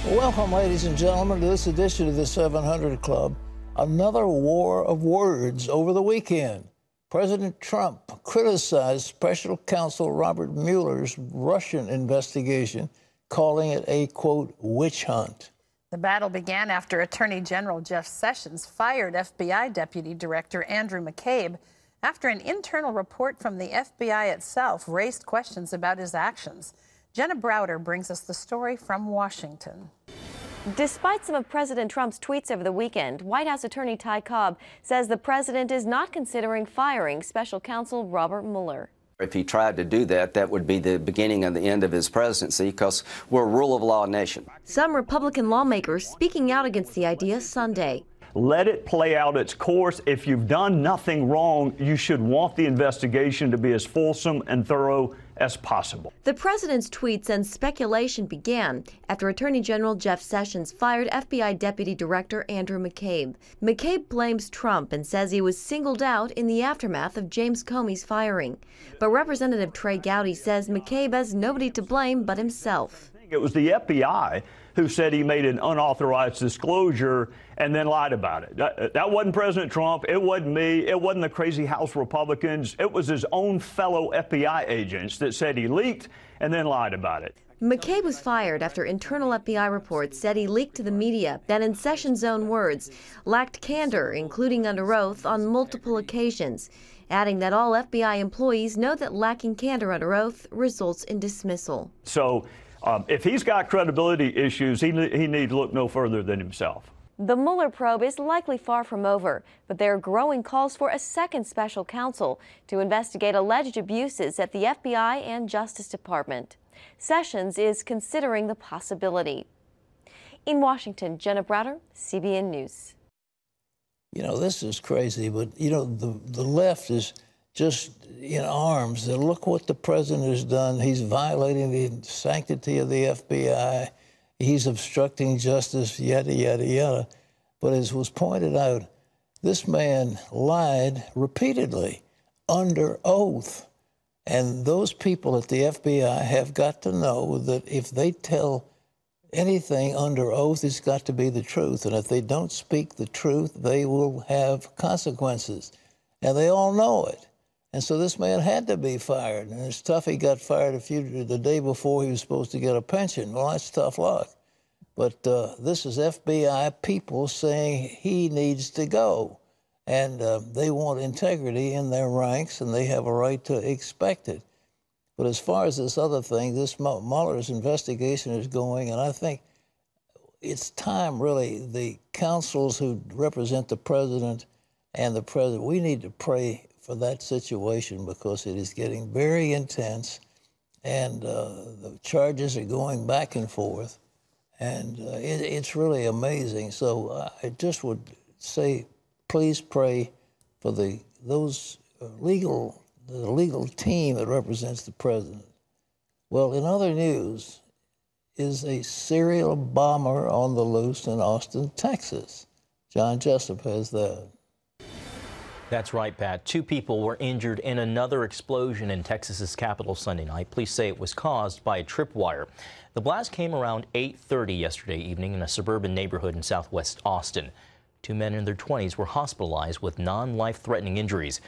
Welcome, ladies and gentlemen, to this edition of the 700 Club. Another war of words over the weekend. President Trump criticized Special Counsel Robert Mueller's Russian investigation, calling it a, quote, witch hunt. The battle began after Attorney General Jeff Sessions fired FBI Deputy Director Andrew McCabe after an internal report from the FBI itself raised questions about his actions. Jenna Browder brings us the story from Washington. Despite some of President Trump's tweets over the weekend, White House Attorney Ty Cobb says the president is not considering firing Special Counsel Robert Mueller. If he tried to do that, that would be the beginning of the end of his presidency, because we're a rule of law nation. Some Republican lawmakers speaking out against the idea Sunday. Let it play out its course. If you've done nothing wrong, you should want the investigation to be as fulsome and thorough as possible. The president's tweets and speculation began after Attorney General Jeff Sessions fired FBI Deputy Director Andrew McCabe. McCabe blames Trump and says he was singled out in the aftermath of James Comey's firing. But Representative Trey Gowdy says McCabe has nobody to blame but himself. It was the FBI who said he made an unauthorized disclosure and then lied about it. That wasn't President Trump. It wasn't me. It wasn't the crazy House Republicans. It was his own fellow FBI agents that said he leaked and then lied about it. McCabe was fired after internal FBI reports said he leaked to the media that, in Sessions' own words, lacked candor, including under oath, on multiple occasions, adding that all FBI employees know that lacking candor under oath results in dismissal. So if he's got credibility issues, he need to look no further than himself. The Mueller probe is likely far from over, but there are growing calls for a second special counsel to investigate alleged abuses at the FBI and Justice Department. Sessions is considering the possibility. In Washington, Jenna Browder, CBN News. You know, this is crazy, but, you know, the left is just in arms. Look what the president has done. He's violating the sanctity of the FBI. He's obstructing justice, yada, yada, yada. But as was pointed out, this man lied repeatedly under oath. And those people at the FBI have got to know that if they tell anything under oath, it's got to be the truth. And if they don't speak the truth, they will have consequences. And they all know it. And so this man had to be fired. And it's tough he got fired the day before he was supposed to get a pension. Well, that's tough luck. But this is FBI people saying he needs to go. And they want integrity in their ranks, and they have a right to expect it. But as far as this other thing, this Mueller's investigation is going, and I think it's time, really, the counsels who represent the president and the president, we need to pray for that situation because it is getting very intense, and the charges are going back and forth, and it's really amazing. So I just would say, please pray for the legal team that represents the president. Well, in other news, is a serial bomber on the loose in Austin, Texas. John Jessup has that. That's right, Pat. 2 people were injured in another explosion in Texas's capital Sunday night. Police say it was caused by a tripwire. The blast came around 8:30 yesterday evening in a suburban neighborhood in southwest Austin. 2 men in their 20s were hospitalized with non-life-threatening injuries.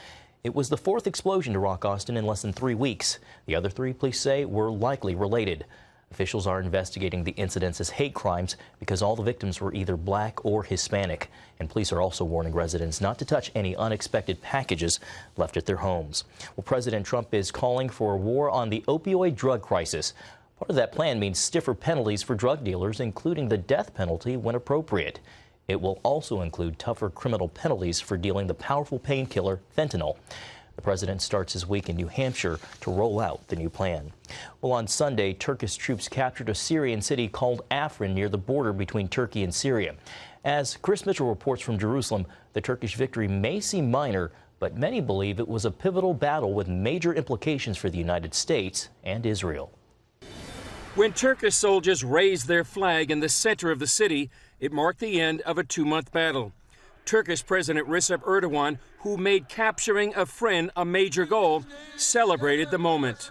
It was the 4th explosion to rock Austin in less than 3 weeks. The other 3, police say, were likely related. Officials are investigating the incidents as hate crimes because all the victims were either black or Hispanic. And police are also warning residents not to touch any unexpected packages left at their homes. Well, President Trump is calling for a war on the opioid drug crisis. Part of that plan means stiffer penalties for drug dealers, including the death penalty when appropriate. It will also include tougher criminal penalties for dealing the powerful painkiller fentanyl. The president starts his week in New Hampshire to roll out the new plan. Well, on Sunday, Turkish troops captured a Syrian city called Afrin near the border between Turkey and Syria. As Chris Mitchell reports from Jerusalem, the Turkish victory may seem minor, but many believe it was a pivotal battle with major implications for the United States and Israel. When Turkish soldiers raised their flag in the center of the city, it marked the end of a 2-month battle. Turkish President Recep Erdogan, who made capturing Afrin a major goal, celebrated the moment.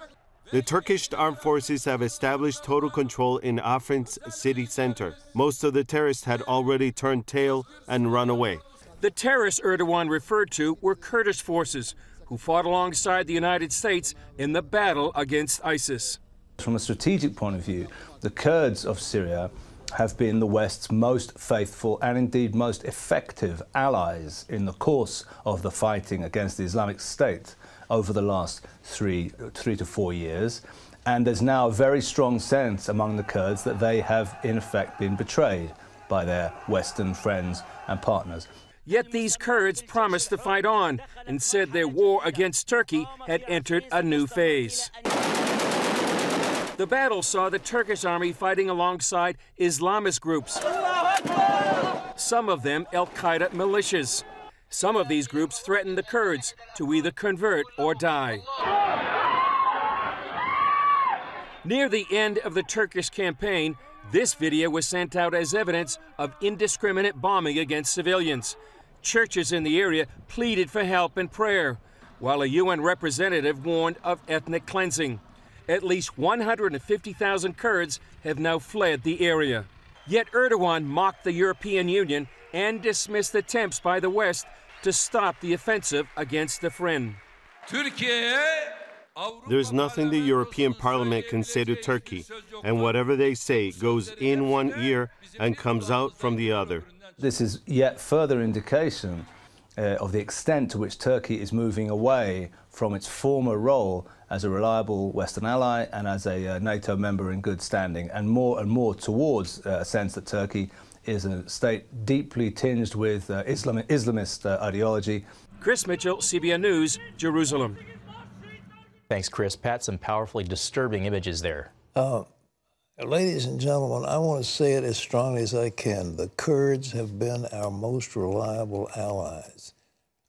The Turkish armed forces have established total control in Afrin's city center. Most of the terrorists had already turned tail and run away. The terrorists Erdogan referred to were Kurdish forces who fought alongside the United States in the battle against ISIS. From a strategic point of view, the Kurds of Syria have been the West's most faithful and indeed most effective allies in the course of the fighting against the Islamic State over the last three to 4 years. And there's now a very strong sense among the Kurds that they have in effect been betrayed by their Western friends and partners. Yet these Kurds promised to fight on and said their war against Turkey had entered a new phase. The battle saw the Turkish army fighting alongside Islamist groups, some of them al-Qaeda militias. Some of these groups threatened the Kurds to either convert or die. Near the end of the Turkish campaign, this video was sent out as evidence of indiscriminate bombing against civilians. Churches in the area pleaded for help and prayer, while a UN representative warned of ethnic cleansing. At least 150,000 Kurds have now fled the area. Yet Erdogan mocked the European Union and dismissed attempts by the West to stop the offensive against Afrin. There's nothing the European Parliament can say to Turkey, and whatever they say goes in one ear and comes out from the other. This is yet further indication of the extent to which Turkey is moving away from its former role as a reliable Western ally and as a NATO member in good standing, and more towards a sense that Turkey is a state deeply tinged with Islamist ideology. Chris Mitchell, CBN News, Jerusalem. Thanks, Chris. Pat, some powerfully disturbing images there. Ladies and gentlemen, I want to say it as strongly as I can. The Kurds have been our most reliable allies.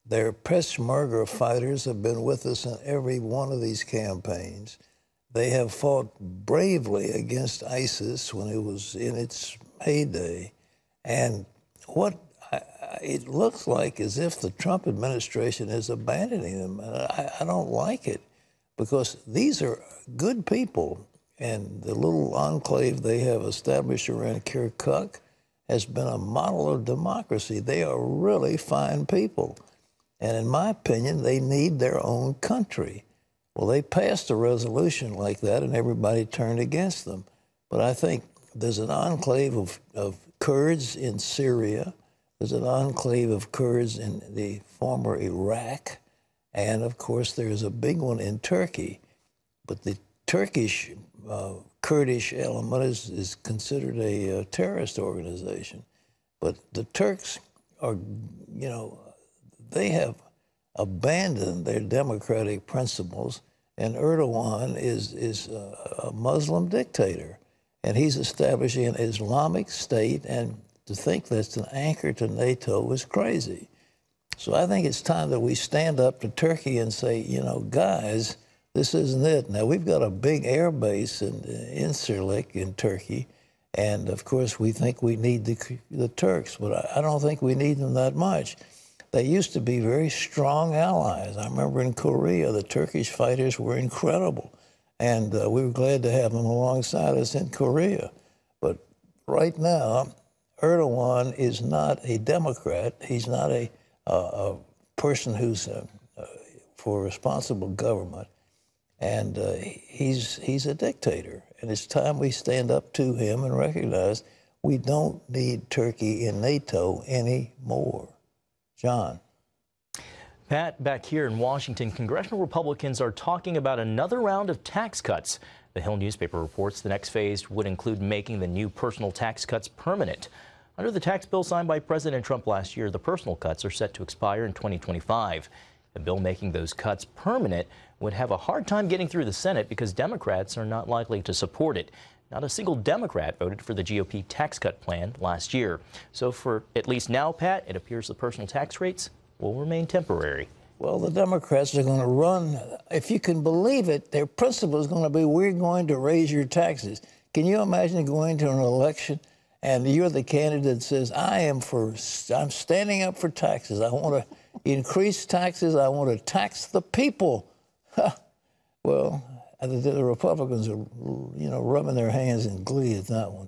Their Peshmerga fighters have been with us in every one of these campaigns. They have fought bravely against ISIS when it was in its heyday. And what it looks like as if the Trump administration is abandoning them. And I don't like it, because these are good people. And the little enclave they have established around Kirkuk has been a model of democracy. They are really fine people. And in my opinion, they need their own country. Well, they passed a resolution like that, and everybody turned against them. But I think there's an enclave of Kurds in Syria. There's an enclave of Kurds in the former Iraq. And, of course, there's a big one in Turkey. But the Turkish Kurdish element is considered a terrorist organization. But the Turks are, they have abandoned their democratic principles, and Erdogan is a Muslim dictator. And he's establishing an Islamic state, and to think that's an anchor to NATO is crazy. So I think it's time that we stand up to Turkey and say, guys, this isn't it. Now, we've got a big air base in Incirlik in Turkey, and, of course, we think we need the Turks, but I don't think we need them that much. They used to be very strong allies. I remember in Korea, the Turkish fighters were incredible, and we were glad to have them alongside us in Korea. But right now, Erdogan is not a Democrat. He's not a person who's for responsible government. And he's a dictator. And it's time we stand up to him and recognize we don't need Turkey in NATO anymore. John. Pat, back here in Washington, congressional Republicans are talking about another round of tax cuts. The Hill newspaper reports the next phase would include making the new personal tax cuts permanent. Under the tax bill signed by President Trump last year, the personal cuts are set to expire in 2025. The bill making those cuts permanent would have a hard time getting through the Senate because Democrats are not likely to support it. Not a single Democrat voted for the GOP tax cut plan last year. So for at least now, Pat, it appears the personal tax rates will remain temporary. Well, the Democrats are going to run, if you can believe it, their principle is going to be, we're going to raise your taxes. Can you imagine going to an election and you're the candidate that says, I'm standing up for taxes. I want to increase taxes. I want to tax the people. Well, The Republicans are, rubbing their hands in glee at that one.